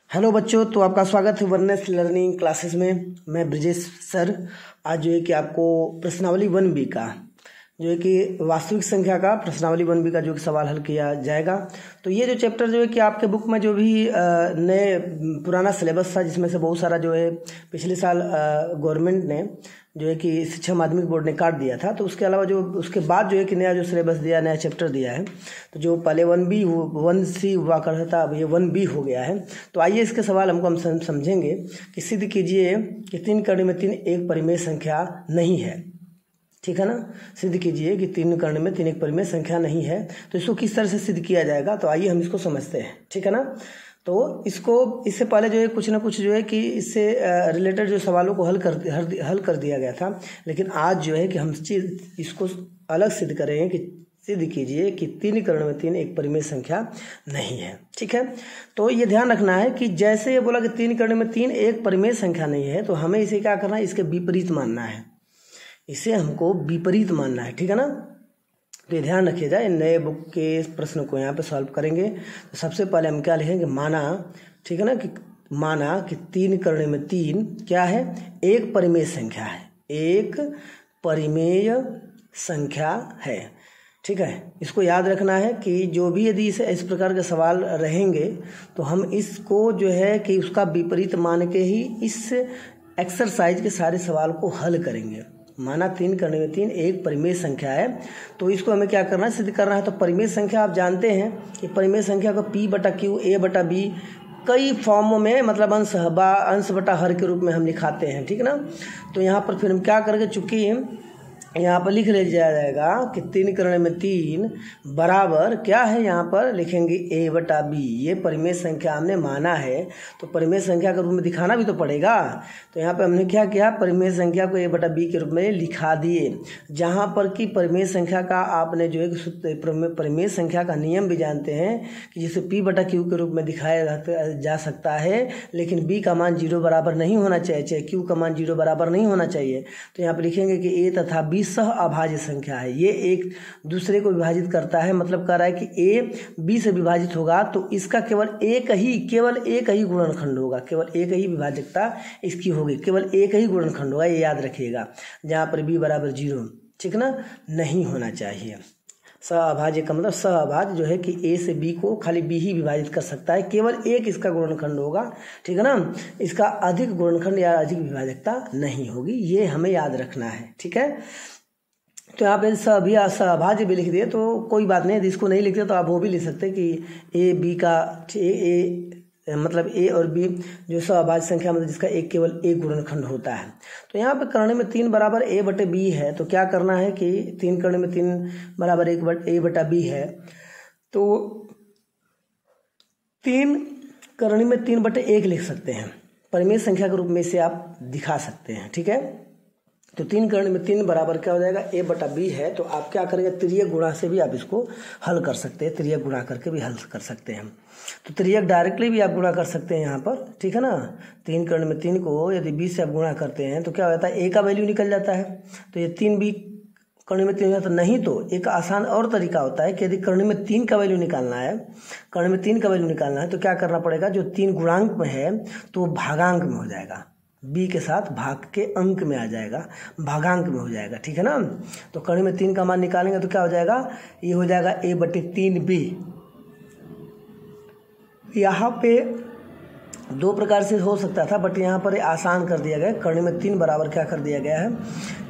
Hello बच्चों, तो आपका स्वागत है वर्नेस लर्निंग क्लासेस में। मैं ब्रिजेश सर आज जो है कि आपको प्रश्नावली 1B का जो है कि वास्तविक संख्या का प्रश्नावली 1B का जो कि सवाल हल किया जाएगा। तो ये जो चैप्टर जो है कि आपके बुक में जो भी नए पुराना सिलेबस था, जिसमें से बहुत सारा जो है पिछले साल गवर्नमेंट ने जो है कि शिक्षा माध्यमिक बोर्ड ने काट दिया था, तो उसके अलावा जो उसके बाद जो है कि नया जो सिलेबस दिया, नया चैप्टर दिया है, तो जो पहले 1C हुआ करता था, अब ये 1B हो गया है। तो आइए इसके सवाल हम समझेंगे कि सिद्ध कीजिए कि 3 कर्ण में 3 एक परिमेय संख्या नहीं है। ठीक है ना, सिद्ध कीजिए कि 3 कर्ण में 3 एक परिमेय संख्या नहीं है। तो इसको किस तरह से सिद्ध किया जाएगा, तो आइए हम इसको समझते हैं। ठीक है ना, तो इससे पहले जो है कुछ ना कुछ जो है कि इससे रिलेटेड जो सवालों को हल कर दिया गया था, लेकिन आज जो है कि हम इसको अलग सिद्ध करेंगे कि सिद्ध कीजिए कि 3 कर्ण में 3 एक परिमेय संख्या नहीं है। ठीक है, तो ये ध्यान रखना है कि जैसे ये बोला कि 3 कर्ण में 3 एक परिमेय संख्या नहीं है, तो हमें इसे क्या करना है, इसके विपरीत मानना है, इसे हमको विपरीत मानना है। ठीक है ना, तो ये ध्यान रखिए जाए। नए बुक के इस प्रश्न को यहाँ पे सॉल्व करेंगे तो सबसे पहले हम क्या लिखेंगे, माना। ठीक है ना, कि माना कि 3 कर्ण में 3 क्या है, एक परिमेय संख्या है, एक परिमेय संख्या है। ठीक है, इसको याद रखना है कि जो भी यदि इस प्रकार के सवाल रहेंगे तो हम इसको जो है कि उसका विपरीत मान के ही इस एक्सरसाइज के सारे सवाल को हल करेंगे। माना 3 कर्ण में 3 एक परिमेय संख्या है, तो इसको हमें क्या करना है, सिद्ध करना है। तो परिमेय संख्या आप जानते हैं कि परिमेय संख्या को P/Q A/B कई फॉर्म में, मतलब अंश बटा हर के रूप में हम लिखाते हैं। ठीक है ना, तो यहाँ पर फिर हम क्या करेंगे, चूंकि यहाँ पर लिख लिया जाएगा कि 3 कर्ण में 3 बराबर क्या है, यहाँ पर लिखेंगे A/B। ये परिमेय संख्या हमने माना है, तो परिमेय संख्या के रूप में दिखाना भी तो पड़ेगा। तो यहाँ पे हमने क्या किया, परिमेय संख्या को A/B के रूप में लिखा दिए। जहाँ पर कि परिमेय संख्या का आपने जो है परिमेय संख्या का नियम भी जानते हैं कि जिसे P/Q के रूप में दिखाया जा सकता है, लेकिन B का मान 0 बराबर नहीं होना चाहिए, चाहे Q का मान 0 बराबर नहीं होना चाहिए। तो यहाँ पर लिखेंगे कि A तथा B सह अभाज्य संख्या है, ये एक दूसरे को विभाजित करता है। मतलब कह रहा है कि A B से विभाजित होगा तो इसका केवल एक ही गुणनखंड होगा, केवल एक ही विभाजकता इसकी होगी, केवल एक ही गुणनखंड होगा, ये याद रखिएगा। जहाँ पर B बराबर 0, ठीक ना, नहीं होना चाहिए। सहअभाज्य का मतलब सहअभाज्य जो है कि A से B को खाली B ही विभाजित कर सकता है, केवल एक इसका गुणनखंड होगा। ठीक है ना, इसका अधिक गुणनखंड या अधिक विभाजकता नहीं होगी, ये हमें याद रखना है। ठीक है, तो यहाँ पे सहअभाज्य भी लिख दिए तो कोई बात नहीं, यदि इसको नहीं लिखते तो आप वो भी लिख सकते कि मतलब A और B जो सहअभाज्य संख्या मतलब जिसका केवल एक गुणनखंड होता है। तो यहाँ पे कर्ण में 3 बराबर A/B है, तो क्या करना है कि 3 कर्ण में 3 बराबर A/B है, तो 3 कर्ण में 3/1 लिख सकते हैं, परिमेय संख्या के रूप में इसे आप दिखा सकते हैं। ठीक है, तो 3 कर्ण में 3 बराबर क्या हो जाएगा, A/B है। तो आप क्या करेंगे, तिर्यक गुणा से भी आप इसको हल कर सकते हैं, तिर्यक गुणा करके भी हल कर सकते हैं। तो तिर्यक डायरेक्टली भी आप गुणा कर सकते हैं यहाँ पर। ठीक है ना, 3 कर्ण में 3 को यदि 20 से आप गुणा करते हैं तो क्या होता है, A का वैल्यू निकल जाता है। तो ये 3B कर्ण में 3 हो जाता नहीं, तो एक आसान और तरीका होता है कि यदि कर्ण में 3 का वैल्यू निकालना है, कर्ण में 3 का वैल्यू निकालना है, तो क्या करना पड़ेगा, जो 3 गुणांक में है तो वो भागांक में हो जाएगा, B के साथ भाग के अंक में आ जाएगा, भागांक में हो जाएगा। ठीक है ना, तो कर्ण में 3 का मान निकालेंगे तो क्या हो जाएगा, ये हो जाएगा A/3B। यहाँ पे 2 प्रकार से हो सकता था, बट यहाँ पर आसान कर दिया गया। कर्ण में 3 बराबर क्या कर दिया गया है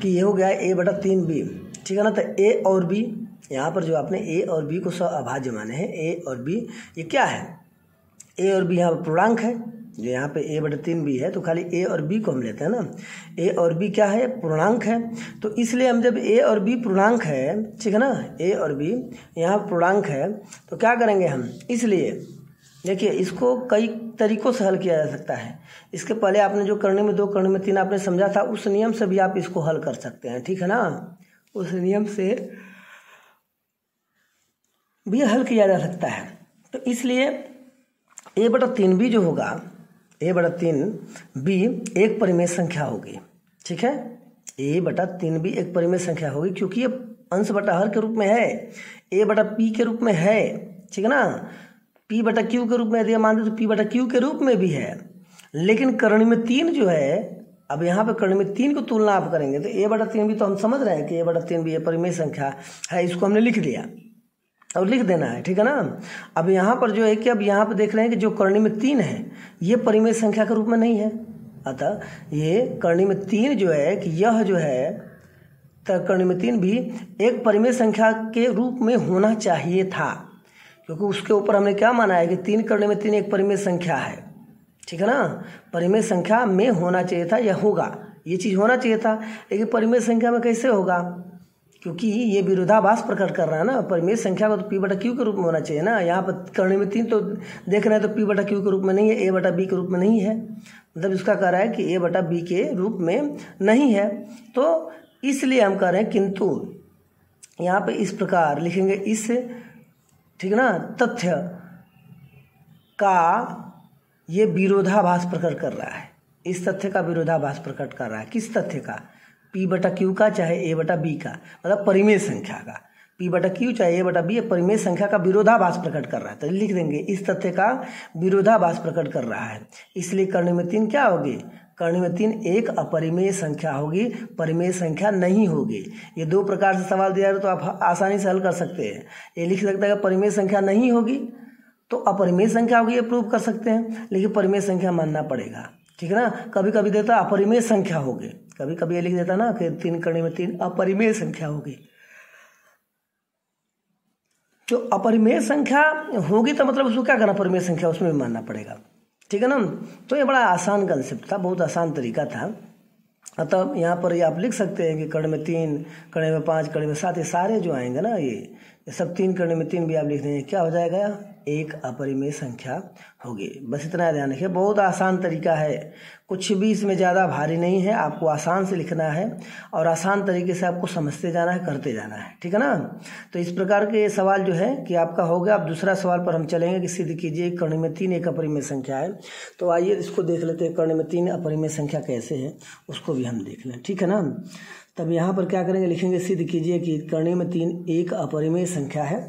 कि ये हो गया A/3B। ठीक है ना, तो A और B, यहाँ पर जो आपने A और B को सहअभाज्य माने हैं, A और B ये क्या है, A और B यहाँ पर पूर्णांक है, जो यहाँ पे A/3B है, तो खाली A और B को हम लेते हैं ना, A और B क्या है, पूर्णांक है। तो इसलिए हम जब A और B पूर्णांक है, ठीक है ना, A और B यहाँ पूर्णांक है, तो क्या करेंगे हम, इसलिए देखिए इसको कई तरीकों से हल किया जा सकता है। इसके पहले आपने जो कर्ण में 2 कर्ण में 3 आपने समझा था, उस नियम से भी आप इसको हल कर सकते हैं। ठीक है ना, उस नियम से भी हल किया जा सकता है। तो इसलिए A/3B जो होगा, A/3B एक परिमेय संख्या होगी। ठीक है, A/3B एक परिमेय संख्या होगी, क्योंकि ये अंश बटा हर के रूप में है, A/P के रूप में है। ठीक है ना, P बटा Q के रूप में यदि मानते तो P बटा Q के रूप में भी है, लेकिन कर्ण में 3 जो है, अब यहाँ पे कर्ण में 3 को तुलना आप करेंगे तो A बटा 3 भी तो हम समझ रहे हैं कि A बटा 3 भी परिमेय संख्या है, इसको हमने लिख दिया और लिख देना है, ठीक है ना। अब यहाँ पर जो है कि अब यहाँ पर देख रहे हैं कि जो कर्ण में 3 है ये परिमेय संख्या के रूप में नहीं है, अतः ये कर्ण में 3 जो है कि यह जो है कर्ण में 3 भी एक परिमेय संख्या के रूप में होना चाहिए था, क्योंकि उसके ऊपर हमने क्या माना है कि 3 कर्ण में 3 एक परिमेय संख्या है, ठीक है ना। परिमेय संख्या में होना चाहिए था या होगा, ये चीज़ होना चाहिए था, लेकिन परिमेय संख्या में कैसे होगा, क्योंकि ये विरोधाभास प्रकट कर रहा है ना। परिमेय संख्या को तो P बटा Q के रूप में होना चाहिए ना। यहाँ पर कर्ण में 3 तो देख रहे हैं तो P बटा Q के रूप में नहीं है, A बटा B के रूप में नहीं है, मतलब इसका कह रहा है कि A बटा B के रूप में नहीं है, तो इसलिए हम कह रहे हैं किंतु यहाँ पे इस प्रकार लिखेंगे, इस ठीक है ना तथ्य का ये विरोधाभास प्रकट कर रहा है, इस तथ्य का विरोधाभास प्रकट कर रहा है। किस तथ्य का? P बटा Q का चाहे A बटा B का, मतलब परिमेय संख्या का। P बटा Q चाहे A बटा B परिमेय संख्या का विरोधाभास प्रकट कर रहा है, तो लिख देंगे इस तथ्य का विरोधाभास प्रकट कर रहा है, इसलिए कर्ण में 3 क्या होगी? कर्ण में 3 एक अपरिमेय संख्या होगी, परिमेय संख्या नहीं होगी। ये 2 प्रकार से सवाल दिया है तो आप आसानी से हल कर सकते हैं। ये लिख सकते हैं कि परिमेय संख्या नहीं होगी तो अपरिमेय संख्या होगी, ये प्रूव कर सकते हैं, लेकिन परिमेय संख्या मानना पड़ेगा, ठीक है ना। कभी कभी देता अपरिमेय संख्या होगी, कभी कभी ये लिख देता ना कि 3 कर्ण में 3 अपरिमेय संख्या होगी। तो अपरिमेय संख्या होगी तो मतलब उसको क्या करना, परिमेय संख्या उसमें भी मानना पड़ेगा, ठीक है ना। तो ये बड़ा आसान कंसेप्ट था, बहुत आसान तरीका था। अतः यहाँ पर ये आप लिख सकते हैं कि कर्ण में 3, कर्ण में 5, कर्ण में 7, ये सारे जो आएंगे ना ये सब 3 कर्ण में 3 भी आप लिख देंगे, क्या हो जाएगा? एक अपरिमेय संख्या होगी। बस इतना ध्यान रखिए, बहुत आसान तरीका है, कुछ भी इसमें ज़्यादा भारी नहीं है, आपको आसान से लिखना है और आसान तरीके से आपको समझते जाना है, करते जाना है, ठीक है ना। तो इस प्रकार के सवाल जो है कि आपका हो गया। अब दूसरा सवाल पर हम चलेंगे कि सिद्ध कीजिए कर्ण में 3 एक अपरिमेय संख्या है। तो आइए इसको देख लेते हैं, कर्ण में 3 अपरिमेय संख्या कैसे है उसको भी हम देख लें, ठीक है ना। तब यहाँ पर क्या करेंगे, लिखेंगे सिद्ध कीजिए कि कर्ण में 3 एक अपरिमेय संख्या है,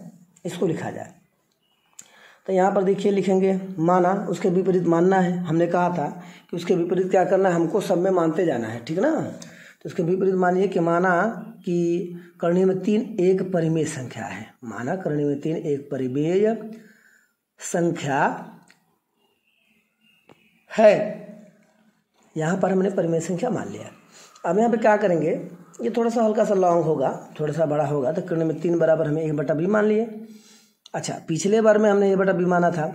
इसको लिखा जाए। तो यहाँ पर देखिए लिखेंगे माना, उसके विपरीत मानना है। हमने कहा था कि उसके विपरीत क्या करना है, हमको सब में मानते जाना है, ठीक है ना। तो उसके विपरीत मानिए कि माना कि कर्ण में 3 एक परिमेय संख्या है, माना कर्ण में 3 एक परिमेय संख्या है। यहाँ पर हमने परिमेय संख्या मान लिया। अब यहाँ पे क्या करेंगे, ये थोड़ा सा हल्का सा लॉन्ग होगा, थोड़ा सा बड़ा होगा, तो कर्ण में 3 बराबर हमें 1 बटा b मान लिए। अच्छा, पिछले बार में हमने a बटा b माना था,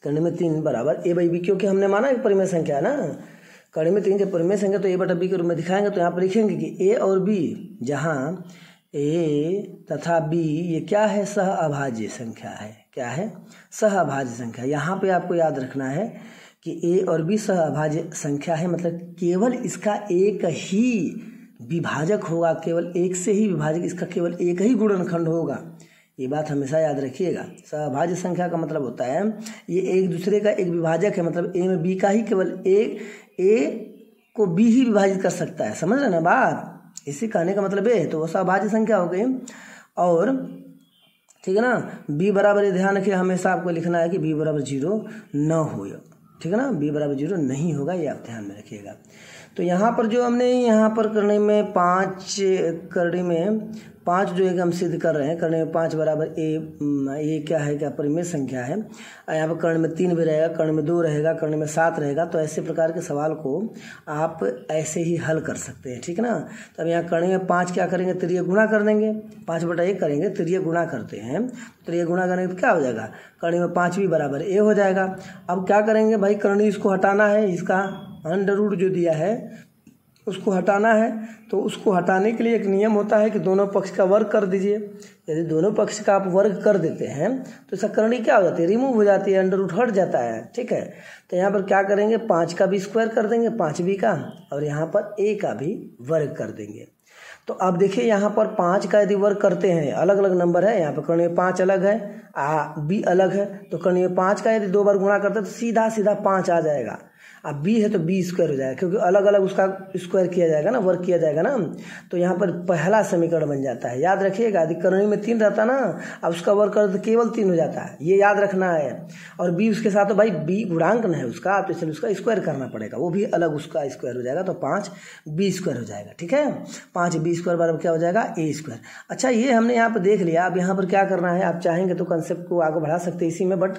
कर्ण में 3 बराबर a बाई b, क्योंकि हमने माना एक परिमेय संख्या है ना। कर्ण में 3 जब परिमेय संख्या तो a बटा b के रूप में दिखाएंगे। तो यहाँ पर लिखेंगे कि a और b, जहाँ a तथा b ये क्या है, सह अभाज्य संख्या है। क्या है? सह अभाज्य संख्या। यहाँ पे आपको याद रखना है कि a और b सह अभाज्य संख्या है, मतलब केवल इसका एक ही विभाजक होगा, केवल एक से ही विभाजक, इसका केवल एक ही गुणनखंड होगा। ये बात हमेशा याद रखिएगा। सहभाज्य संख्या का मतलब होता है ये एक दूसरे का एक विभाजक है, मतलब a में b का ही केवल a को b ही विभाजित कर सकता है, समझ रहे ना बात। इसी कहने का मतलब है, तो वो सहभाज्य संख्या हो गई। और ठीक है ना, b बराबर, ये ध्यान रखिए हमेशा आपको लिखना है कि b बराबर 0 न हो, ठीक है ना, b बराबर 0 नहीं होगा, ये आप ध्यान में रखिएगा। तो यहाँ पर जो हमने यहाँ पर करने में 5 जो है हम सिद्ध कर रहे हैं, कर्ण में 5 बराबर ये क्या है, क्या परिमेय संख्या है। यहाँ पर कर्ण में 3 भी रहेगा, कर्ण में 2 रहेगा, कर्ण में 7 रहेगा। तो ऐसे प्रकार के सवाल को आप ऐसे ही हल कर सकते हैं, ठीक है ना। तो अब यहाँ कर्ण में 5 क्या करेंगे, त्रिय गुणा कर देंगे, 5 बटा 1 करेंगे, त्रिय गुणा करते हैं। त्रिय गुणा करेंगे तो क्या हो जाएगा, कर्ण में 5 भी बराबर a हो जाएगा। अब क्या करेंगे भाई, कर्ण इसको हटाना है, इसका अंडर रूट जो दिया है उसको हटाना है। तो उसको हटाने के लिए एक नियम होता है कि दोनों पक्ष का वर्ग कर दीजिए। यदि दोनों पक्ष का आप वर्ग कर देते हैं तो इसका करणी क्या हो जाती है, रिमूव हो जाती है, अंडर रूट हट जाता है, ठीक है। तो यहाँ पर क्या करेंगे, 5 का भी स्क्वायर कर देंगे, 5b का, और यहाँ पर a का भी वर्ग कर देंगे। तो अब देखिए यहाँ पर 5 का यदि वर्ग करते हैं, अलग अलग नंबर है, यहाँ पर कर्ण में 5 अलग है, b अलग है, तो कर्ण में 5 का यदि 2 बार गुणा करते हैं तो सीधा सीधा 5 आ जाएगा। अब बी है तो बी स्क्वायर हो जाएगा, क्योंकि अलग अलग उसका स्क्वायर किया जाएगा ना, वर्क किया जाएगा ना। तो यहाँ पर पहला समीकरण बन जाता है। याद रखिएगा, अधिकरणी में 3 रहता ना, अब उसका वर्क कर तो केवल 3 हो जाता है, ये याद रखना है। और बी उसके साथ तो भाई बी गुणांक न है उसका, तो इसलिए उसका स्क्वायर करना पड़ेगा, वो भी अलग उसका स्क्वायर हो जाएगा, तो 5b स्क्वायर हो जाएगा। ठीक है, 5b स्क्वायर बराबर क्या हो जाएगा, ए स्क्वायर। अच्छा, ये हमने यहाँ पर देख लिया। अब यहाँ पर क्या करना है, आप चाहेंगे तो कंसेप्ट को आगे बढ़ा सकते हैं इसी में, बट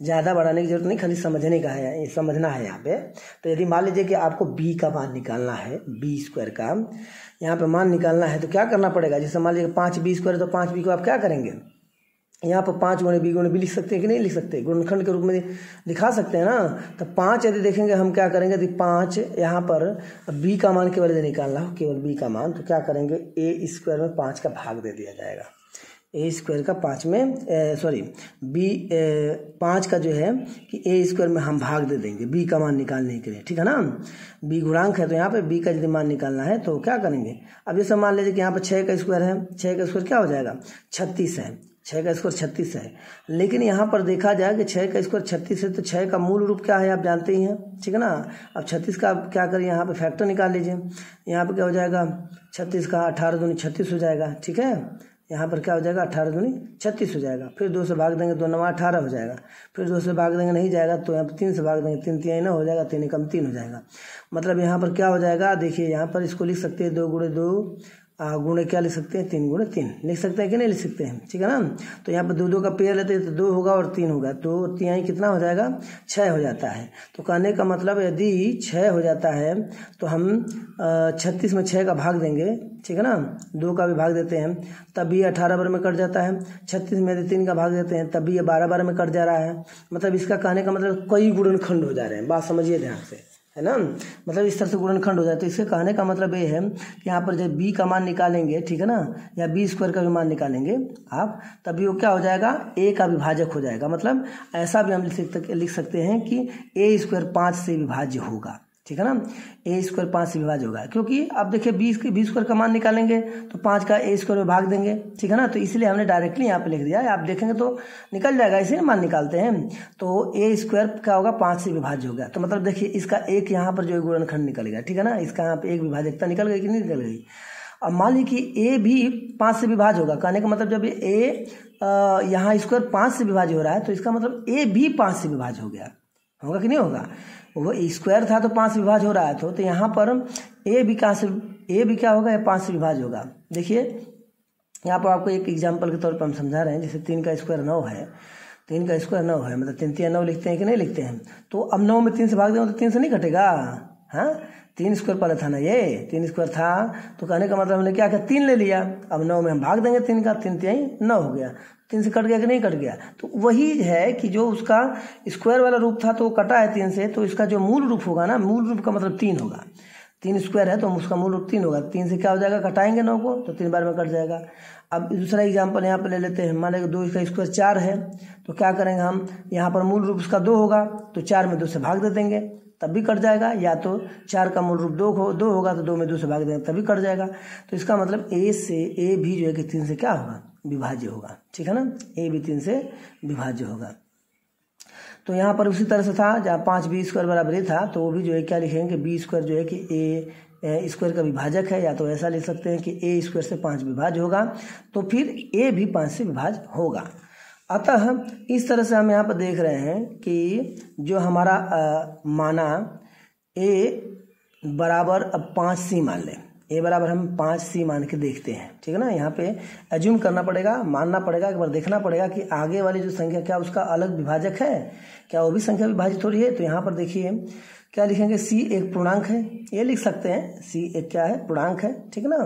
ज़्यादा बढ़ाने की जरूरत नहीं, खाली समझने का है, समझना है यहाँ पे। तो यदि मान लीजिए कि आपको b का मान निकालना है, b स्क्वायर का यहाँ पे मान निकालना है, तो क्या करना पड़ेगा। जैसे मान लीजिए 5b स्क्वायर, तो 5b को आप क्या करेंगे, यहाँ पर 5 गुणे b गुणे b लिख सकते हैं कि नहीं लिख सकते, गुणनखंड के रूप में दिखा सकते हैं ना। तो 5 यदि देखेंगे हम क्या करेंगे, यदि 5 यहाँ पर b का मान केवल यदि निकालना हो, केवल b का मान, तो क्या करेंगे, a स्क्वायर में 5 का भाग दे दिया जाएगा। ए स्क्वायर का 5 में बी 5 का जो है कि ए स्क्वायर में हम भाग दे देंगे बी का मान निकालने के लिए। ठीक है ना, बी गुणांक है, तो यहाँ पे बी का यदि मान निकालना है तो क्या करेंगे। अब जैसे मान लीजिए कि यहाँ पर 6 का स्क्वायर है, 6 का स्क्वायर क्या हो जाएगा, 36 है, 6 का स्क्वायर 36 है। लेकिन यहाँ पर देखा जाए कि 6 का स्क्वायर 36 है, तो 6 का मूल रूप क्या है आप जानते ही हैं। ठीक है ना, अब 36 का क्या करें, यहाँ पे फैक्टर निकाल लीजिए। यहाँ पे क्या हो जाएगा, 36 का 18 दूनी 36 हो जाएगा। ठीक है, यहाँ पर क्या हो जाएगा, 18 दूनी 36 हो जाएगा। फिर 2 से भाग देंगे, 2 9 18 हो जाएगा। फिर 2 से भाग देंगे, नहीं जाएगा, तो यहाँ पर 3 से भाग देंगे, 3 3 9 हो जाएगा, 3 कम 3 हो जाएगा। मतलब यहाँ पर क्या हो जाएगा, देखिए यहाँ पर इसको लिख सकते हैं 2 गुणे 2 गुणे क्या लिख सकते हैं, 3 गुणे 3 लिख सकते हैं कि नहीं लिख सकते हैं। ठीक है ना, तो यहाँ पर 2 2 का पेयर लेते हैं, तो 2 होगा और 3 होगा, तो 3 कितना हो जाएगा, 6 हो जाता है। तो कहने का मतलब यदि 6 हो जाता है तो हम 36 में 6 का भाग देंगे। ठीक है ना, 2 का भी भाग देते हैं, तब भी 18 बार में कट जाता है। 36 में यदि 3 का भाग देते हैं, तब भी ये 12 बार में कट जा रहा है। मतलब इसका कहने का मतलब कई गुणनखंड हो जा रहे हैं, बात समझिए ध्यान से, है ना। मतलब इस तरह से गुणनखंड हो जाए। तो इसके कहने का मतलब ये है कि यहाँ पर जब b का मान निकालेंगे, ठीक है ना, या b स्क्वायर का भी मान निकालेंगे आप, तभी वो क्या हो जाएगा, a का विभाजक हो जाएगा। मतलब ऐसा भी हम लिख सकते हैं कि a स्क्वायर 5 से विभाज्य होगा। ठीक है ना, ए स्क्वायर 5 से विभाज्य होगा, क्योंकि अब देखिए बी स्क्वायर का मान निकालेंगे तो 5 का ए स्क्वायर में भाग देंगे। ठीक है ना, तो इसलिए हमने डायरेक्टली यहाँ पे लिख दिया है, आप देखेंगे तो निकल जाएगा, इसे मान निकालते हैं तो ए स्क्वायर क्या होगा, 5 से विभाज्य हो गया। तो मतलब देखिए इसका एक यहाँ पर जो गुणनखंड निकल गया। ठीक है ना, इसका यहाँ पे एक विभाजकता निकल गई कि नहीं निकल गई। अब मान लीजिए कि ए भी 5 से विभाज्य होगा, कहने का मतलब जब ए यहाँ स्क्वायर 5 से विभाज्य हो रहा है, तो इसका मतलब ए भी 5 से विभाज्य हो गया, होगा कि नहीं होगा। वो स्क्वायर था तो 5 से विभाज्य हो रहा है, तो यहाँ पर ए भी कहाँ से, ए भी क्या होगा, 5 से विभाज्य होगा। देखिए यहाँ पर आपको एक एग्जांपल के तौर पर हम समझा रहे हैं। जैसे 3 का स्क्वायर 9 है, 3 का स्क्वायर 9 है, मतलब 3 3 9 लिखते हैं कि नहीं लिखते हैं। तो अब 9 में 3 से भाग देंगे तो 3 से नहीं कटेगा। हाँ, 3 स्क्वायर पहले था ना, ये 3 स्क्वायर था, तो कहने का मतलब हमने क्या किया, 3 ले लिया। अब 9 में हम भाग देंगे 3 का, 3 3 9 हो गया, 3 से कट गया कि नहीं कट गया। तो वही है कि जो उसका स्क्वायर वाला रूप था तो वो कटा है 3 से, तो इसका जो मूल रूप होगा ना, मूल रूप का मतलब 3 होगा। 3 स्क्वायर है तो उसका मूल रूप 3 होगा। 3 से क्या हो जाएगा, कटाएंगे 9 को तो 3 बार में कट जाएगा। अब दूसरा एग्जाम्पल यहाँ पर ले लेते हैं। मान लेंगे 2 का स्क्वायर 4 है, तो क्या करेंगे हम, यहाँ पर मूल रूप उसका 2 होगा, तो 4 में 2 से भाग दे देंगे तब भी कट जाएगा। या तो 4 का मूल रूप 2 होगा तो 2 में 2 से भाग देंगे तभी कट जाएगा। तो इसका मतलब ए से ए भी जो है कि 3 से क्या होगा, विभाज्य होगा। ठीक है ना, ए भी 3 से विभाज्य होगा। तो यहाँ पर उसी तरह से था, जहाँ 5b स्क्वायर बराबर ए था, तो वो भी जो है क्या लिखेंगे, बी स्क्वायर जो है कि ए स्क्वायर का विभाजक है, या तो ऐसा लिख सकते हैं कि ए स्क्वायर से 5 विभाज्य होगा, तो फिर ए भी 5 से विभाज्य होगा। अतः इस तरह से हम यहाँ पर देख रहे हैं कि जो हमारा माना ए बराबर अब 5c मान लें, ए बराबर हम 5c मान के देखते हैं। ठीक है ना, यहाँ पे एज्यूम करना पड़ेगा, मानना पड़ेगा, एक बार देखना पड़ेगा कि आगे वाली जो संख्या क्या उसका अलग विभाजक है, क्या वो भी संख्या विभाजित हो रही है। तो यहाँ पर देखिए क्या लिखेंगे, c एक पूर्णांक है, ये लिख सकते हैं, c एक क्या है, पूर्णांक है। ठीक है ना,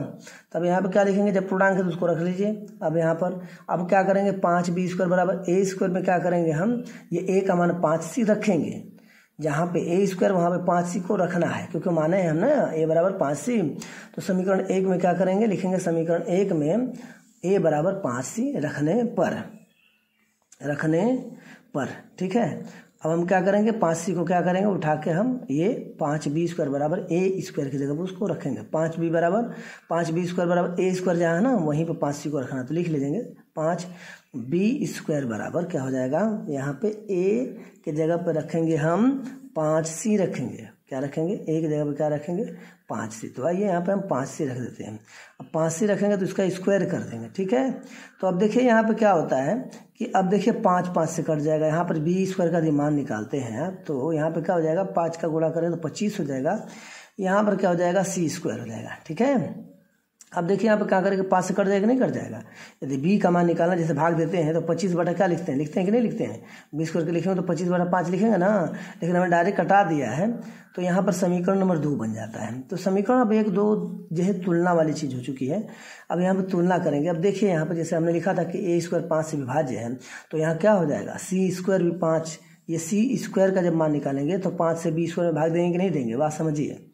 तब यहाँ पे क्या लिखेंगे, जब पूर्णांक है तो उसको रख लीजिए। अब यहाँ पर अब क्या करेंगे, 5b स्क्वायर बराबर ए स्क्वायर में क्या करेंगे हम, ये a का मान 5c रखेंगे। जहाँ पे ए स्क्वायर वहाँ पे 5c को रखना है, क्योंकि माने हैं हम ना ए बराबर 5c। तो समीकरण 1 में क्या करेंगे, लिखेंगे समीकरण 1 में ए बराबर 5c रखने पर। ठीक है, अब हम क्या करेंगे, 5c को क्या करेंगे, उठा के हम ये 5b स्क्वायर बराबर ए स्क्वायर की जगह पर उसको रखेंगे। 5b स्क्वायर बराबर ए स्क्वायर जहाँ है ना, वहीं पर 5c को रखना, तो लिख लीजिएंगे 5b स्क्वायर बराबर क्या हो जाएगा, यहाँ पे a के जगह पर रखेंगे हम 5C रखेंगे। क्या रखेंगे? एक जगह पे क्या रखेंगे? 5C। तो आइए यहाँ पे हम 5C रख देते हैं। अब 5C रखेंगे तो इसका स्क्वायर कर देंगे, ठीक है। तो अब देखिए यहाँ पे क्या होता है कि अब देखिए 5 5 से कट जाएगा। यहाँ पर बी स्क्वायर का मान निकालते हैं तो यहाँ पे क्या हो जाएगा? 5 का गुणा करें तो 25 हो जाएगा। यहाँ पर क्या हो जाएगा? C स्क्वायर हो जाएगा, ठीक है। अब देखिए यहाँ पे क्या करेंगे? 5 से कट जाएगा, नहीं कट जाएगा। यदि b का मान निकालना, जैसे भाग देते हैं तो 25 बटा क्या लिखते हैं कि नहीं लिखते हैं? b स्क्वायर के लिखेंगे तो 25 बटा 5 लिखेंगे ना, लेकिन हमें डायरेक्ट कटा दिया है तो यहाँ पर समीकरण नंबर 2 बन जाता है। तो समीकरण अब 1 2 जो है तुलना वाली चीज़ हो चुकी है। अब यहाँ पर तुलना करेंगे। अब देखिए यहाँ पर जैसे हमने लिखा था कि a स्क्वायर 5 से विभाज्य है, तो यहाँ क्या हो जाएगा? c स्क्वायर भी 5, ये c स्क्वायर का जब मान निकालेंगे तो 5 से b स्क्वायर में भाग देंगे कि नहीं देंगे? बात समझिए।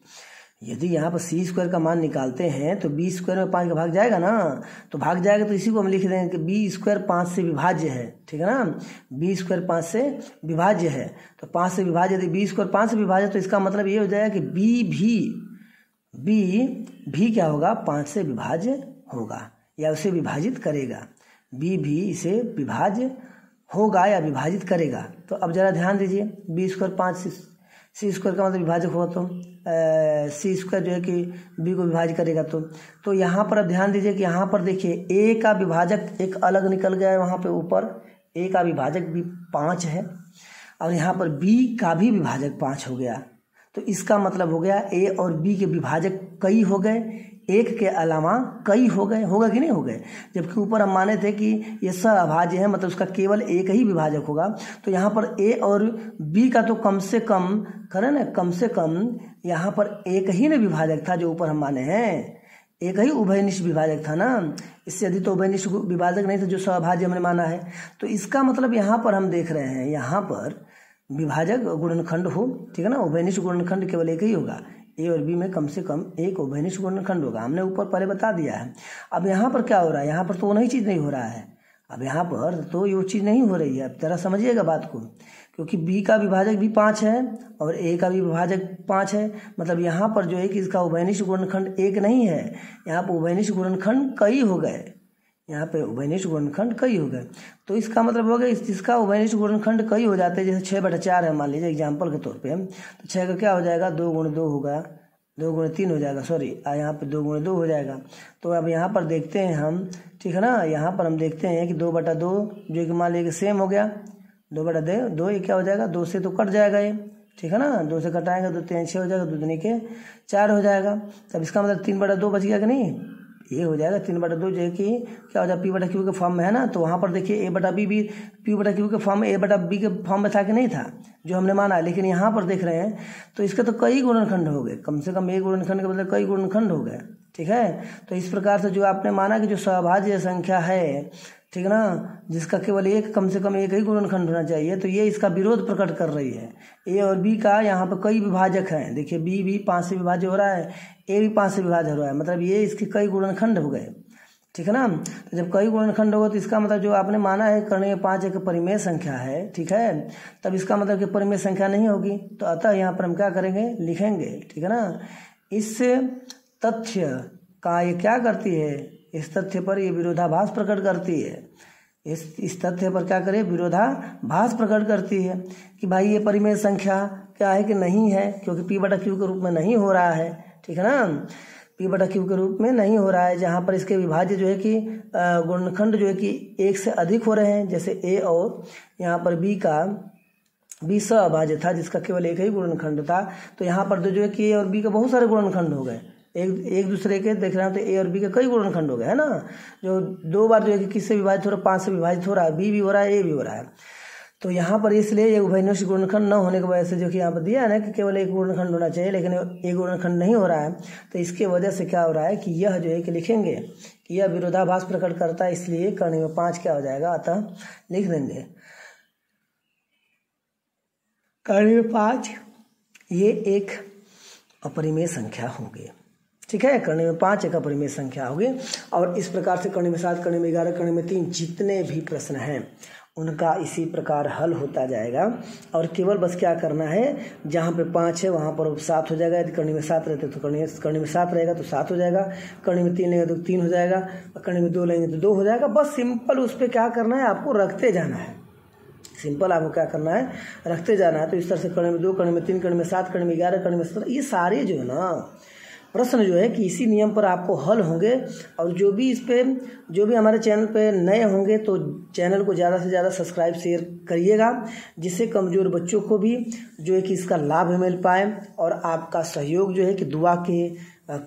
यदि यहाँ पर c स्क्वायर का मान निकालते हैं तो b स्क्वायर में 5 का भाग जाएगा ना, तो भाग जाएगा तो इसी को हम लिख देंगे कि b स्क्वायर 5 से विभाज्य है, ठीक है ना। b स्क्वायर 5 से विभाज्य है, तो 5 से विभाज्य, यदि b स्क्वायर 5 से विभाज्य तो इसका मतलब ये हो जाएगा कि b भी क्या होगा? 5 से विभाज्य होगा या उसे विभाजित करेगा। b भी इसे विभाज्य होगा या विभाजित करेगा। तो अब जरा ध्यान दीजिए, b स्क्वायर 5 से c स्क्वायर का मतलब विभाजक होगा तो c स्क्वायर जो है कि b को विभाजित करेगा। तो यहाँ पर अब ध्यान दीजिए कि यहाँ पर देखिए a का विभाजक एक अलग निकल गया है, वहाँ पे ऊपर a का विभाजक भी 5 है और यहाँ पर b का भी विभाजक 5 हो गया। तो इसका मतलब हो गया a और b के विभाजक कई हो गए, एक के अलावा कई हो गए। होगा कि नहीं हो गए? जबकि ऊपर हम माने थे कि ये सहअभाज्य है, मतलब उसका केवल एक ही विभाजक होगा। तो यहाँ पर a और b का तो कम से कम करें ना, कम से कम यहाँ पर एक ही ना विभाजक था जो ऊपर हम माने हैं, एक ही उभयनिष्ठ विभाजक था ना। इससे अधिक तो उभयनिष्ठ विभाजक नहीं था जो सहअभाज्य हमने माना है। तो इसका मतलब यहाँ पर हम देख रहे हैं, यहाँ पर विभाजक गुणनखंड हो, ठीक है ना। उभयनिष्ठ गुणनखंड केवल एक ही होगा, ए और बी में कम से कम एक उभयनिष्ठ गुणनखंड होगा। हमने ऊपर पहले बता दिया है। अब यहाँ पर क्या हो रहा है? यहाँ पर तो वो नई चीज़ नहीं हो रहा है। अब यहाँ पर तो ये चीज़ नहीं हो रही है। अब जरा समझिएगा बात को, क्योंकि b का विभाजक भी 5 है और a का भी विभाजक 5 है। मतलब यहाँ पर जो है कि इसका उभयनिष्ठ गुणनखंड एक नहीं है, यहाँ पर उभयनिष्ठ गुणनखंड कई हो गए, यहाँ पे उभयनिष्ठ गुणनखंड कई हो गए। तो इसका मतलब हो गया इसका उभयनिष्ठ गुणनखंड कई हो जाते हैं। जैसे 6/4 है मान लीजिए एग्जाम्पल के तौर पे, तो 6 का क्या हो जाएगा? 2 × 2 होगा, 2 × 3 हो जाएगा, सॉरी यहाँ पे 2 × 2 हो जाएगा। तो अब यहाँ पर देखते हैं हम, ठीक है ना, यहाँ पर हम देखते हैं कि 2/2 जो कि मान लीजिए सेम हो गया, 2/2 ये क्या हो जाएगा? 2 से तो कट जाएगा ये, ठीक है ना। 2 से कटाएंगे 2 3 6 हो जाएगा, 2 दूनी के 4 हो जाएगा। तब इसका मतलब 3/2 बच गया कि नहीं? ये हो जाएगा 3/2 जो है कि क्या हो जाएगा? p/q के फॉर्म में है ना। तो वहाँ पर देखिए a/b भी p/q के फॉर्म में a/b के फॉर्म में था कि नहीं था, जो हमने माना। लेकिन यहाँ पर देख रहे हैं तो इसके तो कई गुणनखंड हो गए, कम से कम एक गुणनखंड के मतलब कई गुणनखंड हो गए, ठीक है। तो इस प्रकार से जो आपने माना कि जो सहअभाज्य संख्या है, ठीक है ना, जिसका केवल एक कम से कम एक ही गुणनखंड होना चाहिए, तो ये इसका विरोध प्रकट कर रही है। ए और बी का यहाँ पर कई विभाजक हैं, देखिए बी भी 5 से विभाज्य हो रहा है, ए भी 5 से विभाज्य हो रहा है, मतलब ये इसके कई गुणनखंड हो गए, ठीक है ना। तो जब कई गुणनखंड होगा तो इसका मतलब जो आपने माना है कर्ण में 5 एक परिमेय संख्या है, ठीक है, तब इसका मतलब कि परिमेय संख्या नहीं होगी। तो अतः यहाँ पर हम क्या करेंगे? लिखेंगे, ठीक है ना। इस तथ्य का ये क्या करती है? इस तथ्य पर ये विरोधाभास प्रकट करती है। इस तथ्य पर क्या करे? विरोधाभास प्रकट करती है कि भाई ये परिमेय संख्या क्या है कि नहीं है, क्योंकि p/q के रूप में नहीं हो रहा है, ठीक है ना। p/q के रूप में नहीं हो रहा है, जहाँ पर इसके विभाज्य जो है कि गुणनखंड जो है कि एक से अधिक हो रहे हैं। जैसे a और यहाँ पर b का b सहअभाज्य था जिसका केवल एक ही गुणनखंड था, तो यहाँ पर जो है कि a और b का बहुत सारे गुणनखंड हो गए, एक दूसरे के देख रहे हैं तो ए और बी के कई गुणनखंड हो गए, है ना। जो 2 बार जो है कि किससे विभाजित हो रहा है? 5 से विभाजित हो रहा है, बी भी हो रहा है, ए भी हो रहा है। तो यहाँ पर इसलिए ये उभयनिष्ठ गुणनखंड न होने की वजह से जो कि यहाँ पर दिया है ना कि केवल एक गुणनखंड होना चाहिए, लेकिन एक गुणनखंड नहीं हो रहा है। तो इसके वजह से क्या हो रहा है कि यह जो है कि लिखेंगे कि यह विरोधाभास प्रकट करता है, इसलिए कर्ण में 5 क्या हो जाएगा? अतः लिख देंगे कर्ण में 5 ये एक अपरिमेय संख्या होगी, ठीक है। कर्ण में 5 एक अपरिमेय संख्या होगी। और इस प्रकार से कर्ण में 7, कर्ण में 11, कर्ण में 3 जितने भी प्रश्न हैं उनका इसी प्रकार हल होता जाएगा। और केवल बस क्या करना है, जहाँ पे 5 है वहाँ पर 7 हो जाएगा। यदि कर्ण में 7 रहते तो कर्ण में 7 रहेगा तो 7 हो जाएगा, कर्ण में 3 लेंगे तो 3 हो जाएगा, और कर्ण में 2 लेंगे तो 2 हो जाएगा। बस सिंपल उस पर क्या करना है, आपको रखते जाना है, सिंपल आपको क्या करना है, रखते जाना है। तो इस तरह से कर्ण में 2, कर्ण में 3, कर्ण में 7, कर्ण में 11, कर्ण में 17, ये सारे जो है ना प्रश्न जो है कि इसी नियम पर आपको हल होंगे। और जो भी हमारे चैनल पे नए होंगे तो चैनल को ज़्यादा से ज़्यादा सब्सक्राइब शेयर करिएगा, जिससे कमज़ोर बच्चों को भी जो है कि इसका लाभ मिल पाए। और आपका सहयोग जो है कि दुआ के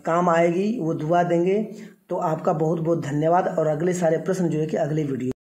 काम आएगी, वो दुआ देंगे। तो आपका बहुत बहुत धन्यवाद। और अगले सारे प्रश्न जो है कि अगले वीडियो